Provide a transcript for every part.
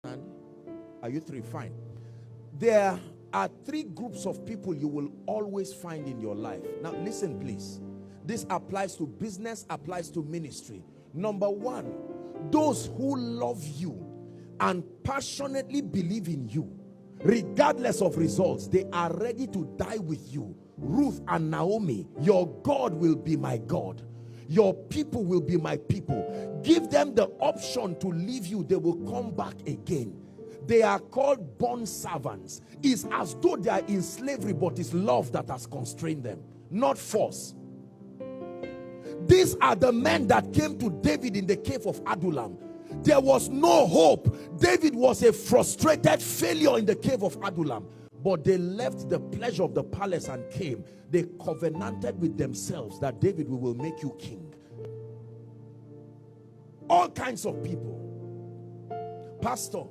Are you three? Fine. There are three groups of people you will always find in your life. Now listen please. This applies to business, applies to ministry. Number one, those who love you and passionately believe in you, regardless of results. They are ready to die with you. Ruth and Naomi, your God will be my God. Your people will be my people. Give them the option to leave you. They will come back again. They are called bond servants. It's as though they are in slavery, but it's love that has constrained them, not force. These are the men that came to David in the cave of Adullam. There was no hope. David was a frustrated failure in the cave of Adullam. But they left the pleasure of the palace and came. They covenanted with themselves that David, we will make you king. All kinds of people. Pastor,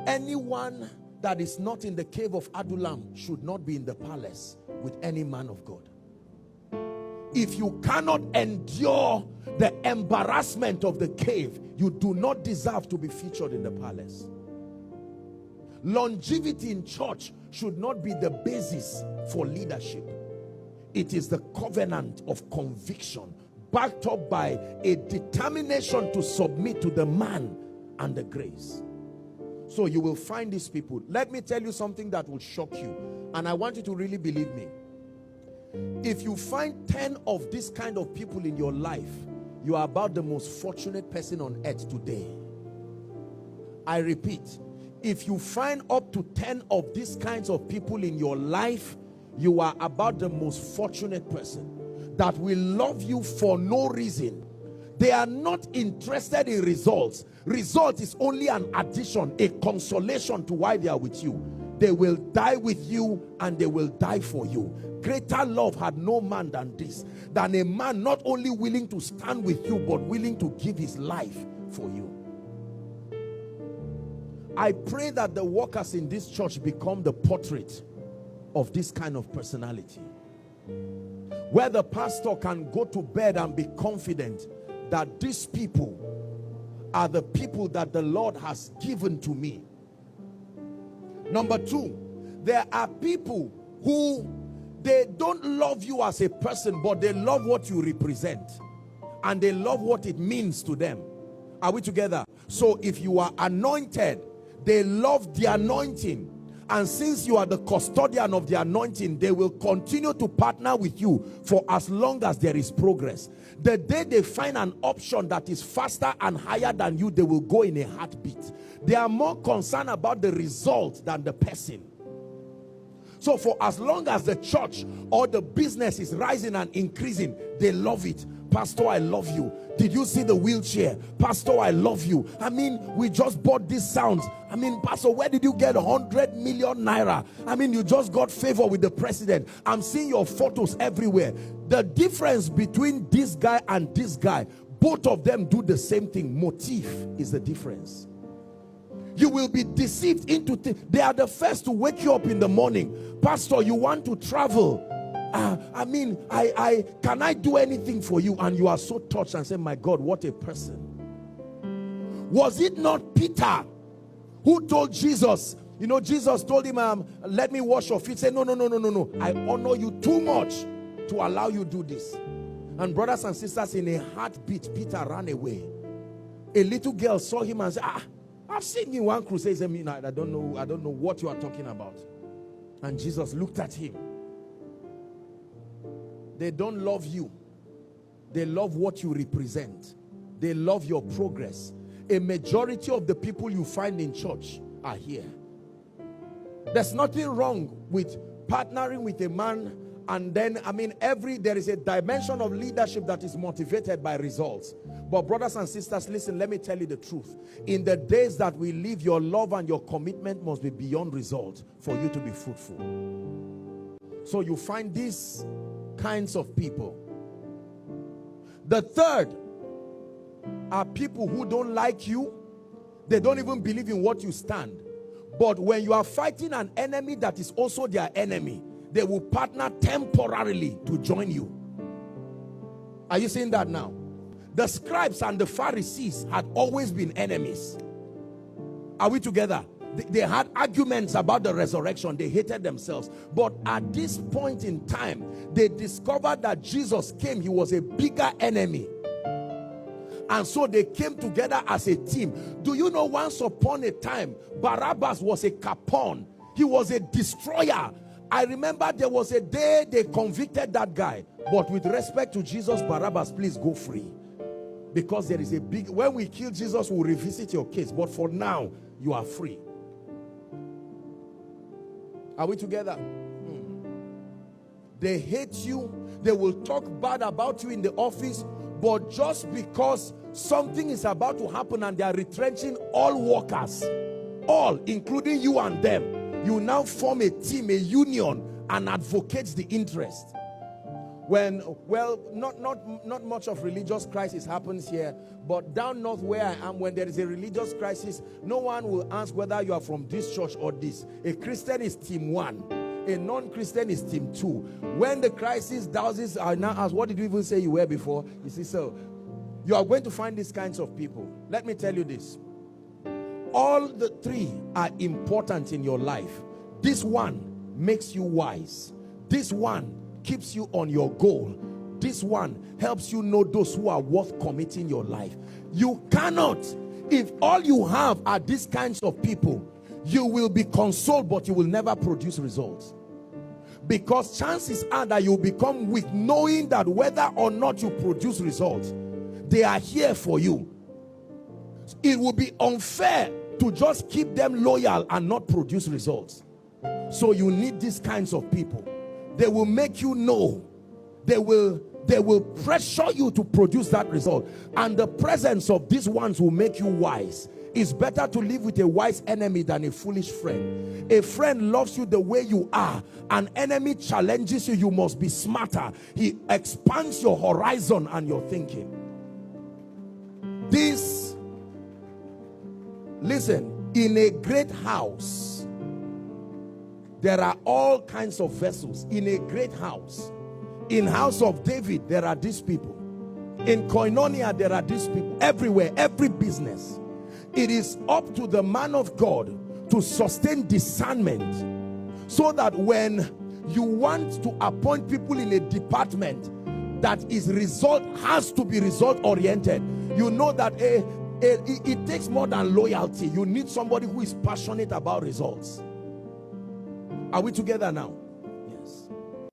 anyone that is not in the cave of Adullam should not be in the palace with any man of God. If you cannot endure the embarrassment of the cave, you do not deserve to be featured in the palace. Longevity in church should not be the basis for leadership. It is the covenant of conviction backed up by a determination to submit to the man and the grace. So you will find these people. Let me tell you something that will shock you, and I want you to really believe me. If you find 10 of this kind of people in your life, you are about the most fortunate person on earth today. I repeat, if you find up to 10 of these kinds of people in your life, you are about the most fortunate person that will love you for no reason. They are not interested in results. Result is only an addition, a consolation to why they are with you. They will die with you and they will die for you. Greater love had no man than this, than a man not only willing to stand with you, but willing to give his life for you. I pray that the workers in this church become the portrait of this kind of personality, where the pastor can go to bed and be confident that these people are the people that the Lord has given to me. Number two, there are people who they don't love you as a person, but they love what you represent and they love what it means to them. Are we together? So if you are anointed, they love the anointing, and since you are the custodian of the anointing, they will continue to partner with you for as long as there is progress. The day they find an option that is faster and higher than you, they will go in a heartbeat. They are more concerned about the result than the person. So for as long as the church or the business is rising and increasing, they love it. Pastor, I love you. Did you see the wheelchair? Pastor, I love you. I mean, we just bought these sounds. I mean, Pastor, where did you get 100 million naira? I mean, you just got favor with the president. I'm seeing your photos everywhere. The difference between this guy and this guy, both of them do the same thing. Motif is the difference. You will be deceived into they are the first to wake you up in the morning. Pastor, you want to travel? Can I do anything for you? And you are so touched and say, my God, what a person. Was it not Peter who told Jesus, you know, Jesus told him, let me wash your feet. Say, no. I honor you too much to allow you to do this. And brothers and sisters, in a heartbeat, Peter ran away. A little girl saw him and said, I've seen you in one crusade. I don't know what you are talking about. And Jesus looked at him. They don't love you. They love what you represent. They love your progress. A majority of the people you find in church are here. There's nothing wrong with partnering with a man, and then, there is a dimension of leadership that is motivated by results. But brothers and sisters, listen, let me tell you the truth. In the days that we live, your love and your commitment must be beyond results for you to be fruitful. So you find these kinds of people. The third are people who don't like you. They don't even believe in what you stand. But when you are fighting an enemy that is also their enemy, they will partner temporarily to join you. Are you seeing that now? The scribes and the Pharisees had always been enemies. Are we together? They had arguments about the resurrection. They hated themselves. But at this point in time, they discovered that Jesus came. He was a bigger enemy. And so they came together as a team. Do you know, once upon a time, Barabbas was a capon. He was a destroyer. I remember there was a day they convicted that guy. But with respect to Jesus, Barabbas, please go free. Because there is a big... When we kill Jesus, we'll revisit your case. But for now, you are free. Are we together? They hate you. They will talk bad about you in the office. But just because something is about to happen and they are retrenching all workers, all, including you and them, you now form a team, a union, and advocate the interest. When, well, not much of religious crisis happens here, but down north where I am, when there is a religious crisis, no one will ask whether you are from this church or this. A Christian is team 1. A non-Christian is team 2. When the crisis douses are now asked, what did you even say you were before? You see, so you are going to find these kinds of people. Let me tell you this. All the three are important in your life. This one makes you wise. This one keeps you on your goal. This one helps you know those who are worth committing your life. You cannot, if all you have are these kinds of people, you will be consoled, but you will never produce results. Because chances are that you become weak, knowing that whether or not you produce results, they are here for you. It will be unfair to just keep them loyal and not produce results. So you need these kinds of people. They will make you know. They will pressure you to produce that result. And the presence of these ones will make you wise. It's better to live with a wise enemy than a foolish friend. A friend loves you the way you are. An enemy challenges you. You must be smarter. He expands your horizon and your thinking. This, listen, in a great house, there are all kinds of vessels. In a great house, in house of David, there are these people. In Koinonia, there are these people. Everywhere, every business. It is up to the man of God to sustain discernment, so that when you want to appoint people in a department that has to be result oriented, you know that it takes more than loyalty. You need somebody who is passionate about results. Are we together now? Yes.